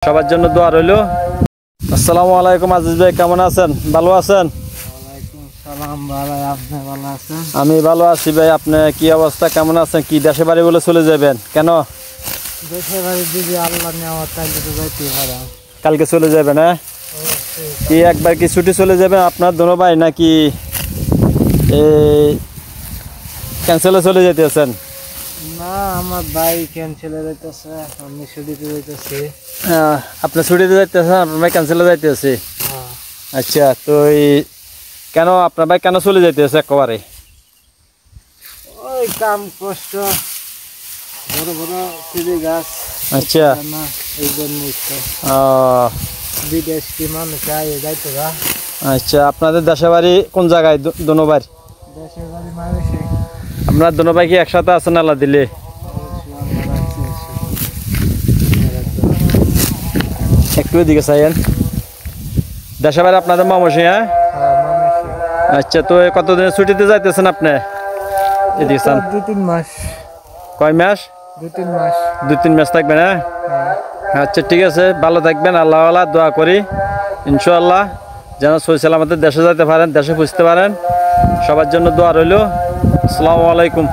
সবার জন্য দোয়া রইল। আসসালামু আলাইকুম আজিজ ভাই, কেমন আছেন? ভালো আছেন? আমি ভালো আছি ভাই। আপনি কি অবস্থা, কেমন আছেন? কি দেশে বাড়ি বলে চলে যাবেন কেন? কালকে চলে যাবেন? হ্যাঁ, কি একবার কি ছুটি চলে যাবেন আপনার দোনো ভাই, নাকি ক্যান্সেলে চলে যেতেছেন? না, আমার ভাই ক্যান্সেলে যাইতেছে, আমি ছুটিতে যাইতেছি। আপনি ছুটিতে যাইতেছেন, আপনার ভাই ক্যান্সেলে যাইতেছে? আচ্ছা, তো কেন আপনার ভাই কেন চলে যাইতেছে একেবারে? ওই কাম কষ্ট, বড় বড় সিঁড়ি গাছ। আচ্ছা, না এই জন্যই তো বিদেশ কি মানুষ যাইতো গা। আচ্ছা, আপনাদের দেশে বাড়ি কোন জায়গায় দোনো ভাই? দেশের বাড়ি মানুষে। আপনার দোনো ভাই কি একসাথে আছেন আল্লাহ দিলে? একটু এদিকে চাইয়েন। দেশে বাড়ি আপনাদের মামসি? হ্যাঁ, আচ্ছা, তো কতদিনের ছুটিতে যাইতেছেন আপনি? এদিকে চান। 2-3 মাস। কয় মাস? 2-3 মাস। 2-3 মাস থাকবেন? হ্যাঁ, আচ্ছা, ঠিক আছে, ভালো থাকবেন। আল্লাহ আল্লাহ দোয়া করি ইনশাআল্লাহ যেন সহি সালামতে দেশে যেতে পারেন, দেশে বুঝতে পারেন। সবার জন্য দোয়া রইল। আসসালামু আলাইকুম।